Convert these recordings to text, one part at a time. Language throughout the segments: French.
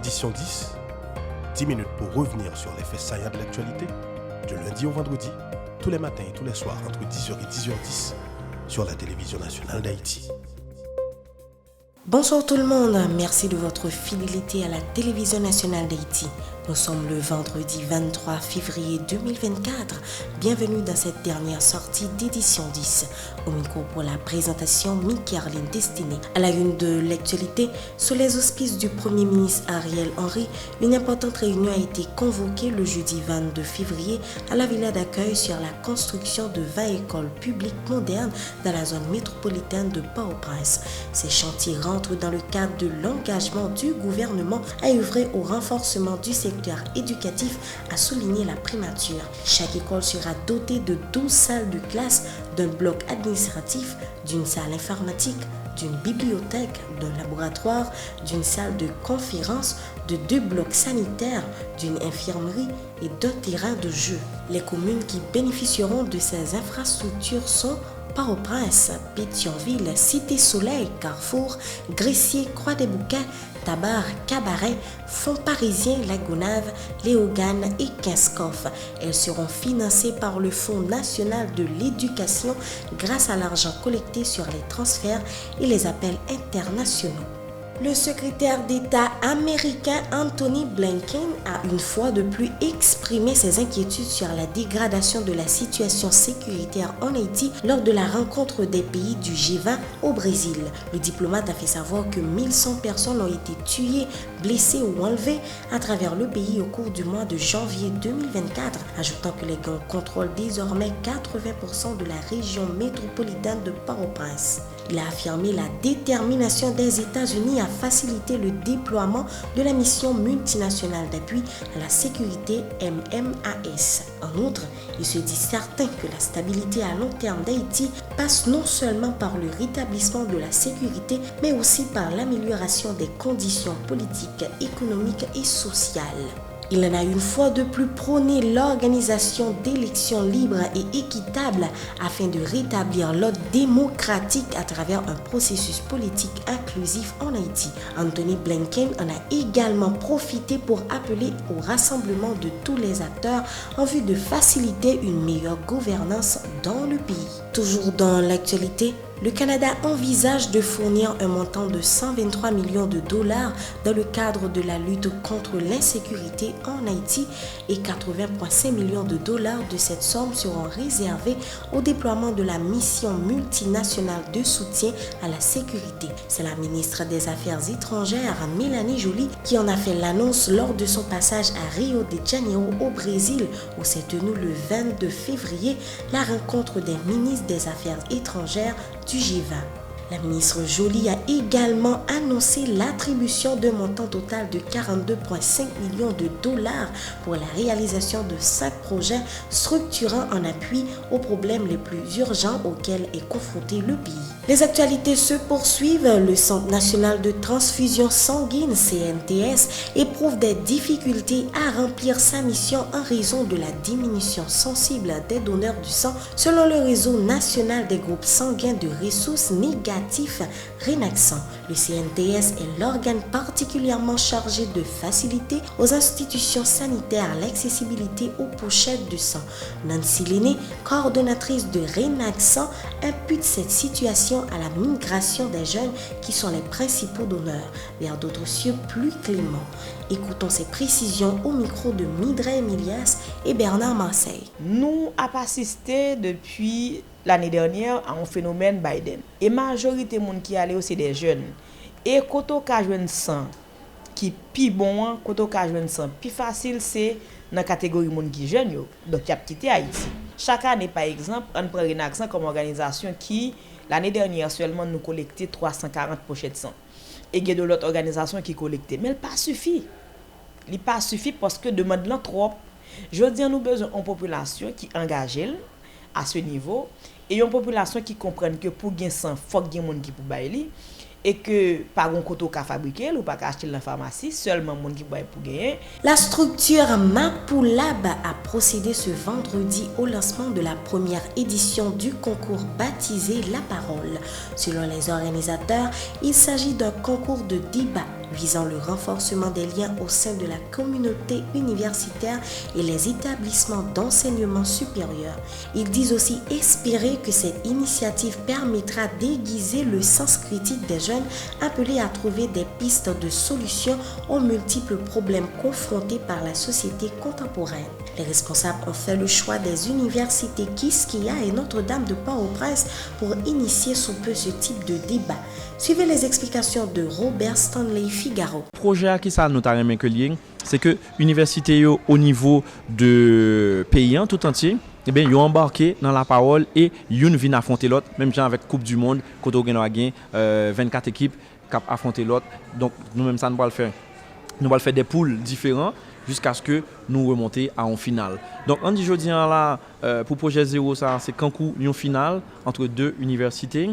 édition 10, 10 minutes pour revenir sur les faits saillants de l'actualité, du lundi au vendredi, tous les matins et tous les soirs entre 10h et 10h10 sur la télévision nationale d'Haïti. Bonsoir tout le monde, merci de votre fidélité à la télévision nationale d'Haïti. Nous sommes le vendredi 23 février 2024. Bienvenue dans cette dernière sortie d'édition 10. Au micro pour la présentation, Mickaëline Destinée. À la une de l'actualité, sous les auspices du Premier ministre Ariel Henry, une importante réunion a été convoquée le jeudi 22 février à la villa d'accueil sur la construction de 20 écoles publiques modernes dans la zone métropolitaine de Port-au-Prince. Ces chantiers rentrent dans le cadre de l'engagement du gouvernement à œuvrer au renforcement du secteur éducatif, a souligné la primature. Chaque école sera dotée de 12 salles de classe, d'un bloc administratif, d'une salle informatique, d'une bibliothèque, d'un laboratoire, d'une salle de conférence, de 2 blocs sanitaires, d'une infirmerie et d'un terrain de jeu. Les communes qui bénéficieront de ces infrastructures sont Port-au-Prince, Pétionville, Cité-Soleil, Carrefour, Gressier, Croix-des-Bouquets, Tabar, Cabaret, Fonds-Parisien, Lagonave, Léogane et Kinskoff. Elles seront financées par le Fonds national de l'éducation grâce à l'argent collecté sur les transferts et les appels internationaux. Le secrétaire d'État américain Anthony Blinken a une fois de plus exprimé ses inquiétudes sur la dégradation de la situation sécuritaire en Haïti lors de la rencontre des pays du G20 au Brésil. Le diplomate a fait savoir que 1100 personnes ont été tuées, blessées ou enlevées à travers le pays au cours du mois de janvier 2024, ajoutant que les gangs contrôlent désormais 80% de la région métropolitaine de Port-au-Prince. Il a affirmé la détermination des États-Unis à faciliter le déploiement de la mission multinationale d'appui à la sécurité MMAS. En outre, il se dit certain que la stabilité à long terme d'Haïti passe non seulement par le rétablissement de la sécurité, mais aussi par l'amélioration des conditions politiques, économiques et sociales. Il en a une fois de plus prôné l'organisation d'élections libres et équitables afin de rétablir l'ordre démocratique à travers un processus politique inclusif en Haïti. Anthony Blinken en a également profité pour appeler au rassemblement de tous les acteurs en vue de faciliter une meilleure gouvernance dans le pays. Toujours dans l'actualité, le Canada envisage de fournir un montant de 123 millions de dollars dans le cadre de la lutte contre l'insécurité en Haïti et 80,5 millions de dollars de cette somme seront réservés au déploiement de la mission multinationale de soutien à la sécurité. C'est la ministre des Affaires étrangères, Mélanie Joly, qui en a fait l'annonce lors de son passage à Rio de Janeiro au Brésil, où s'est tenue le 22 février la rencontre des ministres des Affaires étrangères du G20. La ministre Joly a également annoncé l'attribution d'un montant total de 42,5 millions de dollars pour la réalisation de 5 projets structurants en appui aux problèmes les plus urgents auxquels est confronté le pays. Les actualités se poursuivent. Le Centre national de transfusion sanguine, CNTS, éprouve des difficultés à remplir sa mission en raison de la diminution sensible des donneurs du sang selon le réseau national des groupes sanguins de ressources négatives Renaxan. Le CNTS est l'organe particulièrement chargé de faciliter aux institutions sanitaires l'accessibilité aux pochettes de sang. Nancy Lenné, coordonnatrice de Renaxan, impute cette situation à la migration des jeunes qui sont les principaux donneurs vers d'autres cieux plus cléments. Écoutons ces précisions au micro de Midray Emilias et Bernard Marseille. Nous avons assisté depuis l'année dernière à un phénomène Biden. Et la majorité des gens qui allaient c'est des jeunes. Et quand on a un sang qui est plus bon, quand on a un sang plus facile, c'est dans la catégorie de gens qui sont jeunes. Donc, il y a quitté Haïti. Chaque année, par exemple, on prend Renaxan comme organisation qui, l'année dernière seulement, nous collectait 340 pochettes de sang. Et il y a de l'autre organisation qui collectait. Mais il pas suffit. Il pas suffit parce que demande là trop. Je veux dire, nous avons besoin d'une population qui est engagée à ce niveau et une population qui comprenne que pour gagner sang, il faut qu'il y ait des gens qui pour bailler et que pas un coton qu'à fabriquer ou pas qu'à acheter dans la pharmacie, seulement gens qui bailler pour gagner. La structure Mapoulab a procédé ce vendredi au lancement de la première édition du concours baptisé La Parole. Selon les organisateurs, il s'agit d'un concours de débat visant le renforcement des liens au sein de la communauté universitaire et les établissements d'enseignement supérieur. Ils disent aussi espérer que cette initiative permettra d'aiguiser le sens critique des jeunes appelés à trouver des pistes de solutions aux multiples problèmes confrontés par la société contemporaine. Les responsables ont fait le choix des universités Quisqueya et Notre-Dame de Port-au-Prince pour initier sous peu ce type de débat. Suivez les explications de Robert Stanley Figaro. Le projet qui ça nous a remis que lié, c'est que l'université au niveau de pays tout entier, eh bien, ils ont embarqué dans la parole et ils viennent affronter l'autre, même genre avec Coupe du Monde, quand on a gagné 24 équipes qui affronter l'autre. Donc nous-mêmes ça nous va le faire. Nous allons faire des poules différents jusqu'à ce que nous remontions à un final. Donc on dit aujourd'hui là pour projet 0 ça c'est Cancun une finale entre deux universités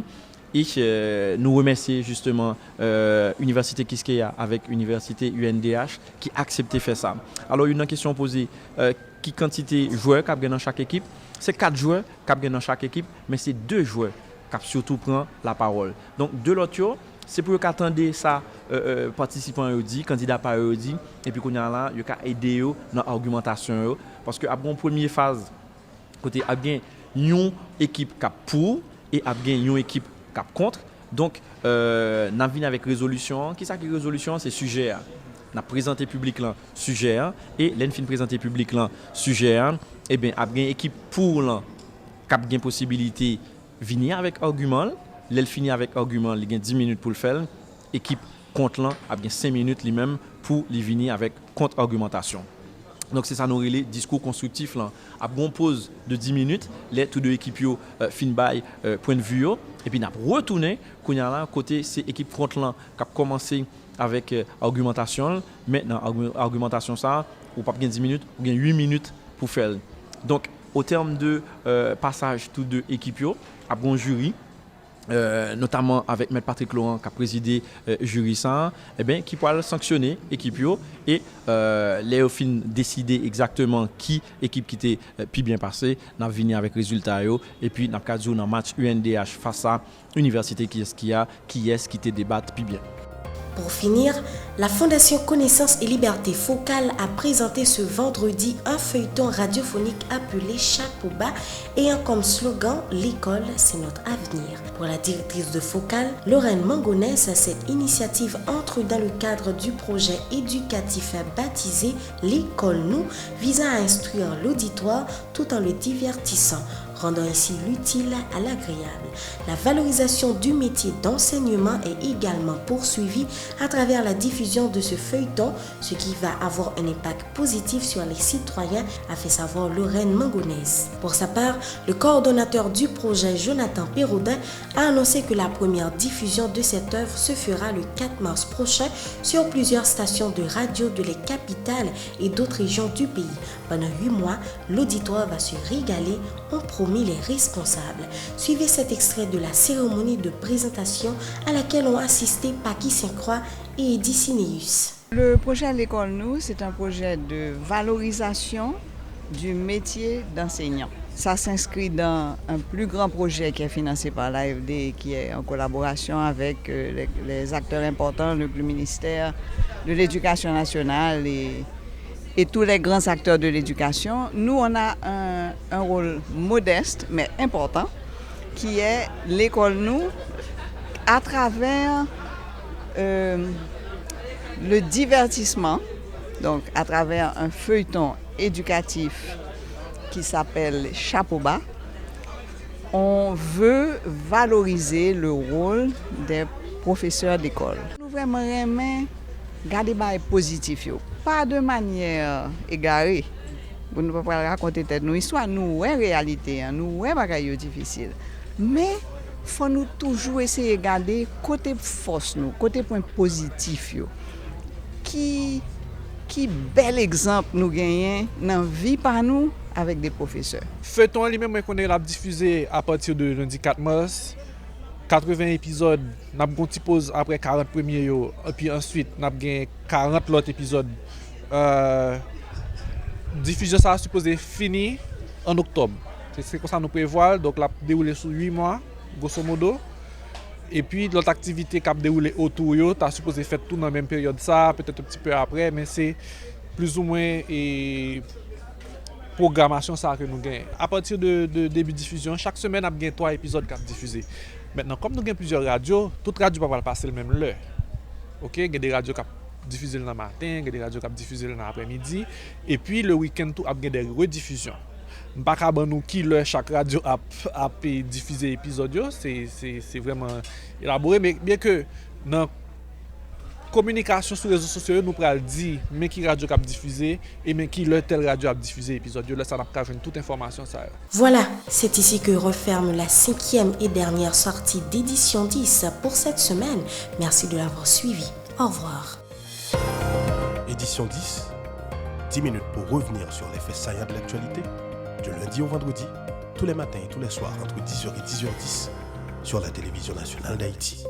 et nous remercions justement Université Quisqueya avec Université UNDH qui a accepté de faire ça. Alors une question posée qui quantité de joueurs qui dans chaque équipe? C'est 4 joueurs qui dans chaque équipe mais c'est 2 joueurs qui surtout prend la parole. Donc de l'autre c'est pour qu'attendez ça participants dit candidats par dit et puis qu'on y a là il a aider dans l'argumentation parce que après une première phase côté a bien une équipe qui pour et a bien une équipe qui contre donc n'a vinn avec résolution qui ça qui résolution c'est sujet n'a présenté public là sujet et l'enfin présenté public là sujet et bien a bien équipe pour là qui a bien possibilité venir avec argument. L'elle finit avec argument, il y a 10 minutes pour le faire. Équipe contre l'an a bien 5 minutes lui-même pour les venir avec contre-argumentation. Donc c'est ça nous relais discours constructif là. À bon pause de 10 minutes, les tous deux équipes fin by point de vue et puis n'a retourné qu'on y a là côté c'est équipe contre l'an qui a commencé avec argumentation, mais dans argumentation ça ou pas bien 10 minutes, ou bien 8 minutes pour faire. Donc au terme de passage tous deux équipes à bon jury notamment avec M. Patrick Laurent qui a présidé jury ça, eh bien, qui pourra sanctionner l'équipe et les fin décider exactement qui équipe qui était plus bien passée, n'a venir avec résultat et puis n'a pas jouer dans match UNDH face à université qui était débattre plus bien. Pour finir, la Fondation Connaissance et Liberté Focale a présenté ce vendredi un feuilleton radiophonique appelé Chapeau bas ayant comme slogan « L'école, c'est notre avenir ». Pour la directrice de Focale, Lorraine Mangonès, cette initiative entre dans le cadre du projet éducatif baptisé « L'école nous » visant à instruire l'auditoire tout en le divertissant, rendant ainsi l'utile à l'agréable. La valorisation du métier d'enseignement est également poursuivie à travers la diffusion de ce feuilleton, ce qui va avoir un impact positif sur les citoyens, a fait savoir Lorraine Mangonès. Pour sa part, le coordonnateur du projet, Jonathan Pérodin, a annoncé que la première diffusion de cette œuvre se fera le 4 mars prochain sur plusieurs stations de radio de les capitales et d'autres régions du pays. Pendant 8 mois, l'auditoire va se régaler, ont promis les responsables. Suivez cet extrait de la cérémonie de présentation à laquelle ont assisté Paki Saint-Croix et Eddy Cinéus. Le projet L'école nous, c'est un projet de valorisation du métier d'enseignant. Ça s'inscrit dans un plus grand projet qui est financé par l'AFD, qui est en collaboration avec les acteurs importants, le ministère de l'Éducation nationale et tous les grands acteurs de l'éducation. Nous, on a un rôle modeste, mais important, qui est l'école nous, à travers le divertissement, donc à travers un feuilleton éducatif qui s'appelle Chapeau bas. On veut valoriser le rôle des professeurs d'école. Nous vraiment aimer garder les positif, pas de manière égarée. Vous ne pouvez pas raconter nos histoires, nous est réalité, nous est bagaille difficile. Mais faut nous toujours essayer de garder côté force nous, côté point positif qui bel exemple nous gagnons dans vie par nous avec des professeurs. Feuilleton lui-même qu'on est diffusé à partir de lundi 4 mars. 80 épisodes, nous avons une petite pause après 40 premiers et puis ensuite nous avons 40 autres épisodes. Diffusion ça supposé finir en octobre. C'est comme ça nous prévoit, donc la déroulé sur 8 mois grosso modo. Et puis l'autre activité qui a déroulé autour, tu as supposé faire tout dans la même période, ça, peut-être un petit peu après, mais c'est plus ou moins programmation ça que nous gagnons. À partir de début de diffusion, chaque semaine, nous avons 3 épisodes qui sont diffusés. Maintenant, comme nous avons plusieurs radios, toute radio ne va pas passer le même l'heure. Ok, il y a des radios qui diffusent le matin, il y a des radios qui diffusent l'après-midi, et puis le week-end, il y a des rediffusions. Je ne sais pas qui chaque radio a diffusé l'épisode, c'est vraiment élaboré, mais bien que dans la communication sur les réseaux sociaux, nous pouvons dire mais qui radio a diffusé et mais qui telle radio a diffusé l'épisode. Là, ça n'a pas besoin de toute information. Ça. Voilà, c'est ici que referme la 5e et dernière sortie d'édition 10 pour cette semaine. Merci de l'avoir suivi. Au revoir. Édition 10, 10 minutes pour revenir sur les faits saillants de l'actualité, du lundi au vendredi, tous les matins et tous les soirs entre 10h et 10h10 sur la télévision nationale d'Haïti.